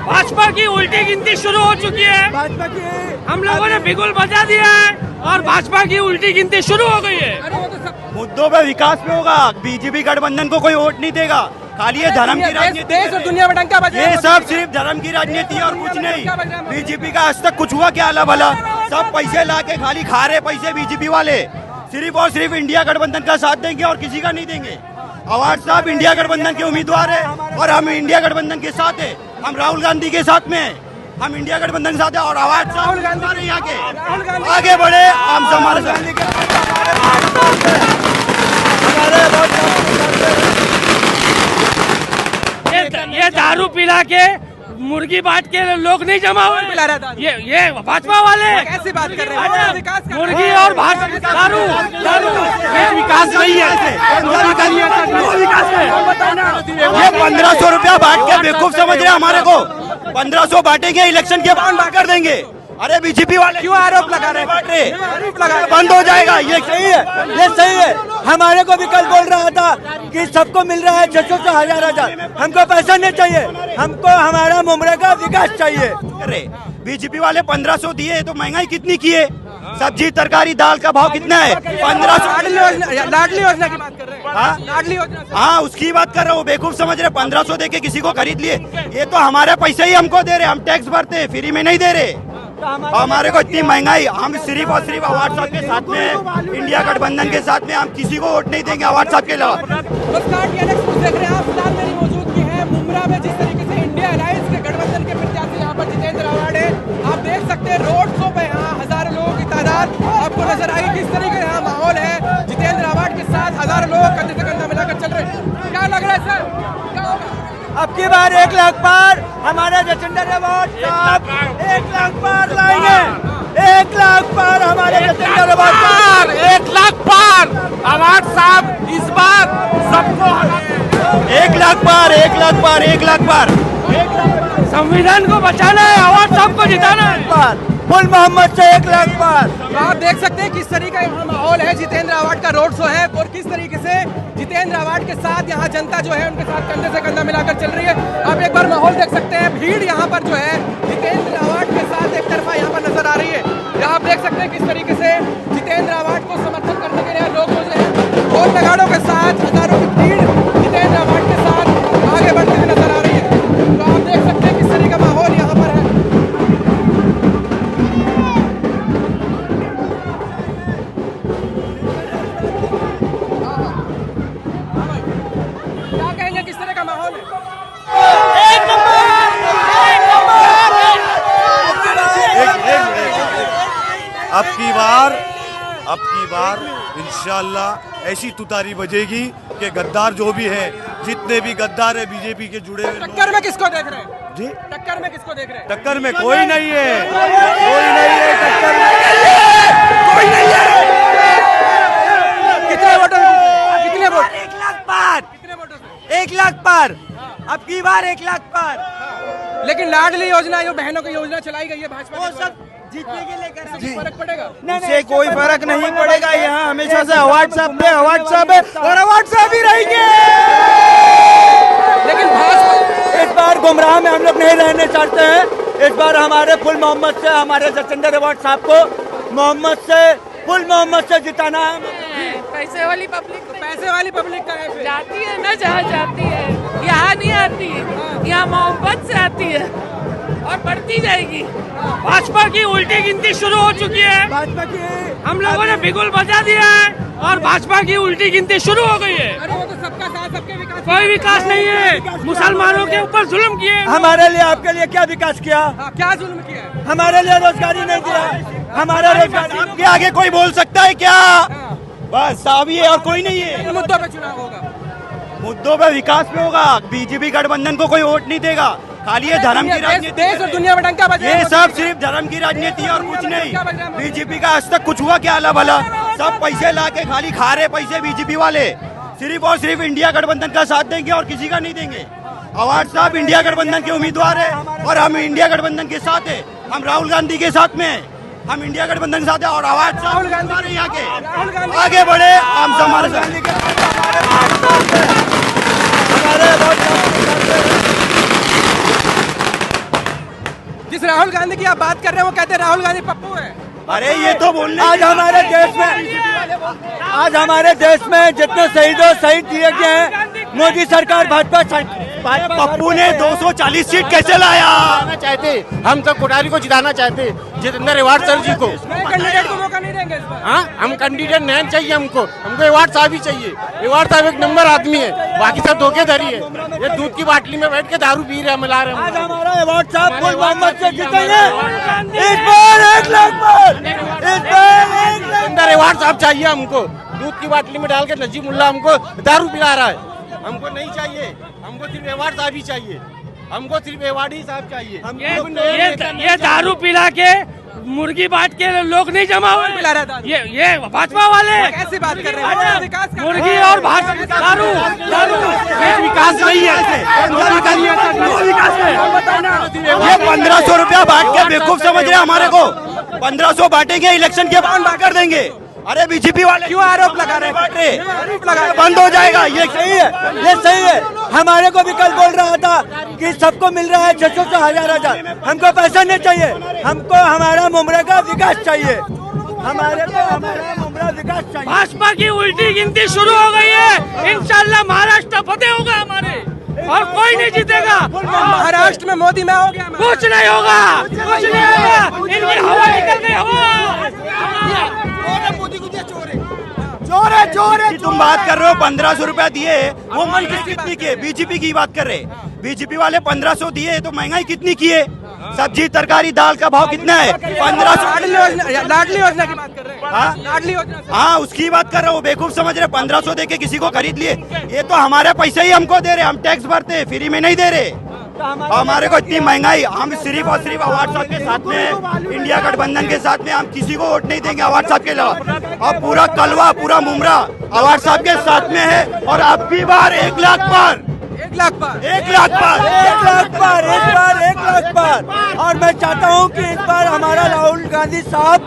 भाजपा की उल्टी गिनती शुरू हो चुकी है। भाजपा की हम लोगों ने बिगुल बजा दिया है और भाजपा की उल्टी गिनती शुरू हो गई है। मुद्दों पे विकास पे होगा। बीजेपी गठबंधन को कोई वोट नहीं देगा। खाली ये धर्म की राजनीति, देश और दुनिया में डंका बजा। ये सब सिर्फ धर्म की राजनीति है और कुछ नहीं। बीजेपी का आज तक कुछ हुआ क्या अला भला? सब पैसे ला के खाली खा रहे पैसे बीजेपी वाले। सिर्फ और सिर्फ इंडिया गठबंधन का साथ देंगे और किसी का नहीं देंगे। अवार्ड साहब इंडिया गठबंधन के उम्मीदवार है और हम इंडिया गठबंधन के साथ है। हम राहुल गांधी के साथ में हैं। हम इंडिया गठबंधन के साथ है और अवार्ड साहब यहाँ के आगे बढ़े। हम हमारे ये दारू पिला के मुर्गी बांट के लोग नहीं जमा हुए। पिला रहा था ये भाजपा वाले कैसी बात कर रहे हैं? विकास का मुर्गी और दारू दारू ये विकास नहीं है। ये 1500 रुपया बांट के बेवकूफ समझ रहे हैं हमारे को। 1500 बांटेंगे इलेक्शन के बाद बांट कर देंगे। अरे बीजेपी वाले क्यों आरोप लगा रहे हैं? आरोप लगा रहे हैं? बंद हो जाएगा। ये सही है, ये सही है। हमारे को भी कल बोल रहा था कि सबको मिल रहा है 600 1000। हमको पैसा नहीं चाहिए, हमको हमारा मुमरे का विकास चाहिए। अरे बीजेपी वाले 1500 दिए तो महंगाई कितनी की है? सब्जी तरकारी दाल का भाव कितना है? 1500। लाडली योजना की बात कर रहे हैं? हाँ? लाडली योजना हाँ उसकी बात कर रहा हूँ। बेवकूफ समझ रहे। 1500 दे के किसी को खरीद लिए। ये तो हमारे पैसे ही हमको दे रहे। हम टैक्स भरते हैं, फ्री में नहीं दे रहे। हमारे को इतनी महंगाई। हम सिर्फ और सिर्फ अवार्ड साहब के साथ में हैं। इंडिया गठबंधन के साथ में। हम किसी को वोट नहीं देंगे अवार्ड साहब के अलावा। नमस्कार, देख रहे हैं आप। फिलहाल मेरी मौजूदगी है मुमरा में। जिस तरीके से इंडिया अलायंस के गठबंधन के प्रत्याशी यहाँ पर जितेंद्र आवाड है, आप देख सकते हैं रोड शो पे यहाँ हजारों लोगों की तादाद आपको नजर आई। किस तरीके से यहाँ माहौल है। जितेंद्र आवाड के साथ हजारों लोग कंधे से कंधा मिलाकर चल रहे हैं। क्या लग रहा है सर, क्या होगा? अब की बार 1 लाख पार हमारे जतेंद्र अवार्ड साहब 1 लाख पार लाएंगे। 1 लाख पार हमारे जतेंद्र अवार्ड साहब 1 लाख पार अवार्ड साहब इस बार सबको 1 लाख पार 1 लाख पार 1 लाख पार। संविधान को बचाना है, अवार्ड साहब को जिताना है। पार फुल मोहम्मद से 1 लाख पार। तो आप देख सकते हैं किस तरीके का माहौल है। जितेंद्र आवाड का रोड शो है और किस तरीके से जितेंद्र आवाड के साथ यहाँ जनता जो है उनके साथ कंधे से कंधा मिलाकर चल रही है। आप एक बार माहौल देख सकते हैं। भीड़ यहाँ पर जो है जितेंद्र आवाड के साथ एक तरफा यहाँ पर नजर आ रही है। आप देख सकते हैं किस तरीके से जितेंद्र आवाड को समर्थन करने के लिए लोग जो है ढोल नगाड़ों के साथ हजारों की भीड़ जितेंद्र आवाड के साथ आगे बढ़ते हुए नजर आ रही है। तो आप देख सकते हैं किस तरीके का माहौल यहाँ पर है। क्या कहेंगे, किस तरह का माहौल है? अब की बार इंशाल्लाह ऐसी तुतारी बजेगी कि गद्दार जो भी है, जितने भी गद्दार है बीजेपी के जुड़े हुए टक्कर में किसको देख रहे हैं? जी टक्कर में किसको देख रहे हैं? टक्कर में कोई नहीं है, कोई नहीं है टक्कर में, कोई नहीं है। कितने वोटों से? कितने वोट? 1 लाख पार। कितने वोटों से? 1 लाख पार। अब की बार 1 लाख पार। लेकिन लाडली योजना, जो बहनों की योजना चलाई गई है भाजपा वो के द्वारा, सब जीतने के लिए कर इससे फर्क पड़ेगा? इससे कोई फर्क नहीं पड़ेगा। यहाँ हमेशा से अवार्ड साहब पे अवार्ड साहब है और अवार्ड साहब ही रहेंगे। लेकिन भाजपा इस बार गुमराह में हम लोग नहीं रहने चाहते हैं। इस बार हमारे फुल मोहम्मद से हमारे जतेंद्र अवार्ड साहब को फुल मोहम्मद से जिताना है। पैसे वाली पब्लिक पैसे वाली पब्लिक का है। जाती है ना, जहाँ जाती है, यहाँ नहीं आती, यहाँ मोहब्बत से आती है और बढ़ती जाएगी। भाजपा की उल्टी गिनती शुरू हो चुकी है। भाजपा की हम लोगों ने बिगुल बजा दिया है और भाजपा की उल्टी गिनती शुरू हो गई है। अरे वो तो सबका साथ, सबके विकास। कोई विकास नहीं है। मुसलमानों के ऊपर जुल्म किए। हमारे लिए आपके लिए क्या विकास किया? हाँ, क्या जुल्म किया है? हमारे लिए रोजगारी नहीं दिया। हमारा रोजगार आपके आगे कोई बोल सकता है क्या? बस साहब ये और कोई नहीं है। इन मुद्दों पे चुनाव होगा। मुद्दों पे विकास पे होगा। बीजेपी गठबंधन को कोई वोट नहीं देगा। खाली ये धर्म की राजनीति, देश और दुनिया में डंका बजा। ये सब सिर्फ धर्म की राजनीति है और कुछ नहीं। बीजेपी का आज तक कुछ हुआ क्या अला भला? सब पैसे ला के खाली खा रहे पैसे बीजेपी वाले। सिर्फ और सिर्फ इंडिया गठबंधन का साथ देंगे और किसी का नहीं देंगे। अवार्ड साहब इंडिया गठबंधन के उम्मीदवार है और हम इंडिया गठबंधन के साथ है। हम राहुल गांधी के साथ में हैं। हम इंडिया गठबंधन के साथ है और अवार्ड साहब यहाँ के आगे बढ़े। हम हमारे जिस राहुल गांधी की आप बात कर रहे हैं वो कहते हैं राहुल गांधी पप्पू है। अरे ये तो बोलने आज हमारे देश में जितने शहीदों शहीद किए गए हैं, मोदी सरकार भाजपा पप्पू ने 240 सीट कैसे लाया? चाहते हम तो कोठारी को जिताना चाहते, जितेंद्र अवार्ड सर जी को। कैंडिडेट को मौका नहीं देंगे इस बार। हाँ, हम कैंडिडेट नहीं चाहिए, हमको अवार्ड साहब ही चाहिए। अवार्ड साहब एक नंबर आदमी है, बाकी सब धोखेधड़ी है। ये दूध की बाटली में बैठ के दारू पी रहे, मिला रहे। आज हमारा अवार्ड साहब फुल मोहम्मद से जीतेंगे इस बार 1 लाख पर। इस बार 1 लाख अवार्ड साहब चाहिए हमको। दूध की बाटली में डाल के नजीब मुल्ला हमको दारू पिला रहा है, हमको नहीं चाहिए। हमको सिर्फ अवार्ड साहब ही चाहिए, हमको सिर्फ अवार्ड ही साहब चाहिए। ये दारू पिला के मुर्गी बांट के लोग नहीं जमा हुए। पिला रहा था ये भाजपा वाले कैसी बात कर रहे हैं? विकास कर रहे हैं। मुर्गी और दारू विकास नहीं है, ये 1500 रुपया बांट के बेवकूफ समझ रहे हैं हमारे को। 1500 बांटेंगे, इलेक्शन के बाद कर देंगे। अरे बीजेपी वाले क्यों आरोप लगा रहे हैं? आरोप लगा, बंद हो जाएगा। ये सही है, ये सही है। हमारे को भी कल बोल रहा था कि सबको मिल रहा है 600 1000। हमको पैसा नहीं चाहिए, हमको हमारा मुमरा का विकास चाहिए। हमारे को हमारा मुमरा विकास चाहिए। भाजपा की उल्टी गिनती शुरू हो गई है। इंशाल्लाह महाराष्ट्र फतेह होगा हमारे, और कोई नहीं जीतेगा। महाराष्ट्र में मोदी मैं हो गया। कुछ नहीं होगा, कुछ नहीं होगा। इनकी हवा निकल गई, हवा। चोर है। तुम बात कर रहे हो 1500 रुपया दिए, वो महंगाई कितनी की है? बीजेपी की बात कर रहे। बीजेपी वाले 1500 दिए तो महंगाई कितनी की है? सब्जी तरकारी दाल का भाव कितना है? 1500। लाडली योजना की बात कर रहे हैं। हाँ? लाडली योजना। हाँ, उसकी बात कर रहे हो। बेवकूफ समझ रहे। 1500 दे के किसी को खरीद लिए। ये तो हमारे पैसे ही हमको दे रहे, हम टैक्स भरते हैं, फ्री में नहीं दे रहे। हमारे को इतनी महंगाई, हम सिर्फ और सिर्फ अवार्ड साहब के साथ में, इंडिया गठबंधन के साथ में, हम किसी को वोट नहीं देंगे अवार्ड साहब के अलावा। अब पूरा कलवा, पूरा मुमरा अवार्ड साहब के साथ में है। और अब की बार 1 लाख पर, 1 लाख पर, 1 लाख पर, 1 लाख पर, इस बार 1 लाख पर। और मैं चाहता हूं कि इस बार हमारा राहुल गांधी साहब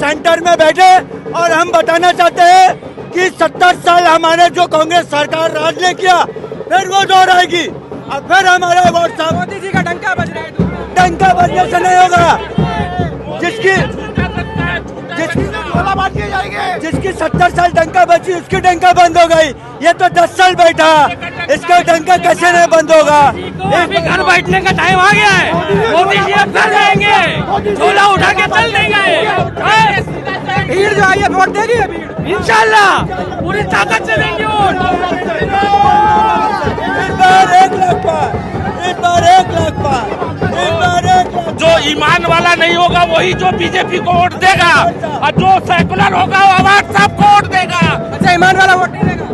सेंटर में बैठे, और हम बताना चाहते हैं कि 70 साल हमारे जो कांग्रेस सरकार राज ने किया, फिर वो दोहराएगी। और फिर हमारा अवार्ड साहब, मोदी जी का डंका बज रहा है। डंका बजने से नहीं होगा। जिसकी 70 साल डंका बची, उसकी डंका बंद हो गई। ये तो 10 साल बैठा, इसका डंका कैसे नहीं बंद होगा? अभी घर बैठने का टाइम आ गया है। मोदी जी अब घर जाएंगे, झोला उठा के चल देंगे। भीड़ जो आई है वोट देगी है भीड़। इंशाल्लाह पूरी ताकत से देंगे वोट। इस बार 1 लाख पर, इस बार 1 लाख पर, इस बार 1 लाख। जो ईमान वाला नहीं होगा वही जो बीजेपी को वोट देगा, और जो सेकुलर होगा वो अवार्ड साहब को वोट देगा। अच्छा, ईमान वाला वोट नहीं देगा?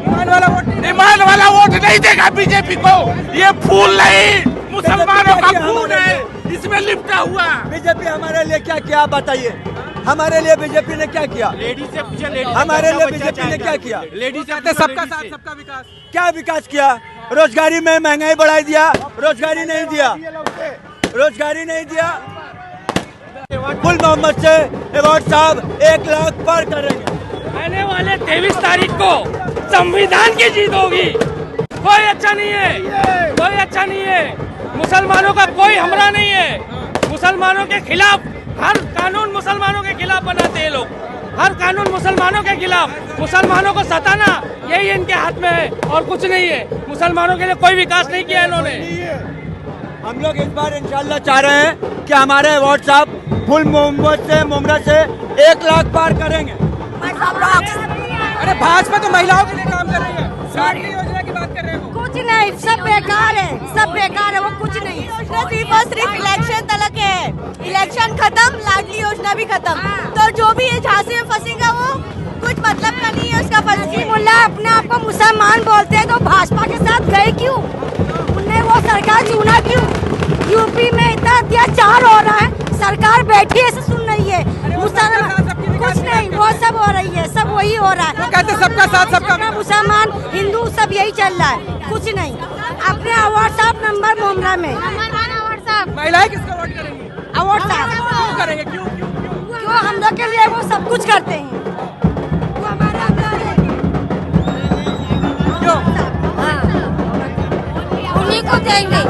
ईमान वाला वोट नहीं, ईमान वाला वोट नहीं देगा बीजेपी को। ये फूल नहीं, मुसलमानों का खून है इसमें लिपटा हुआ। बीजेपी हमारे लिए क्या किया बताइए? हमारे लिए बीजेपी ने क्या किया? लेडीज से पूछे, लेडीज हमारे लिए बीजेपी ने क्या किया? लेडीज कहते सबका साथ सबका विकास। क्या विकास किया? रोजगारी में महंगाई बढ़ा दिया, रोजगारी नहीं दिया, रोजगारी नहीं दिया। फुल मोहम्मद से अवार्ड साहब 1 लाख पर करेंगे। आने वाले 23 तारीख को संविधान की जीत होगी। कोई अच्छा नहीं है, कोई अच्छा नहीं है। मुसलमानों का कोई हमला नहीं है। मुसलमानों के खिलाफ हर कानून मुसलमानों के खिलाफ बनाते हैं लोग, हर कानून मुसलमानों के खिलाफ। मुसलमानों को सताना यही इनके हाथ में है, और कुछ नहीं है। मुसलमानों के लिए कोई विकास नहीं किया इन्होंने। हम लोग इस बार इंशाल्लाह चाह रहे हैं कि हमारे अवार्ड साहब फुल मोहम्मद से मुमरा से 1 लाख पार करेंगे। अरे भाजपा तो महिलाओं के लिए काम कर रही है। लाडली योजना की बात कर रहे हो? कुछ नहीं, सब बेकार है, सब बेकार है, वो कुछ नहीं। सिर्फ और सिर्फ इलेक्शन तलक है। इलेक्शन खत्म, लाडली योजना भी खत्म। तो जो भी ये झांसी में फंसेगा वो कुछ मतलब का नहीं है उसका। फंसी मुल्ला अपने आप को मुसलमान बोलते हैं, तो भाजपा के साथ गए क्यों? उन्हें वो सरकार चुना क्यों? यूपी में इतना अत्याचार हो रहा है, सरकार बैठी ऐसे सुन रही है। मुसलमान कुछ नहीं, वो सब हो रही है, सब वही हो रहा है। कहते सबका साथ सबका। मुसलमान हिंदू सब यही चल रहा है, कुछ नहीं। अपने अवार्ड साहब नंबर मुमरा में। महिलाएं किसको वोट करेंगी? अवार्ड साहब क्यों करेंगे? क्यों क्यों क्यों? क्यों? हम लोग के लिए वो सब कुछ करते हैं। वो हमारा क्यों? उन्हीं को देंगे।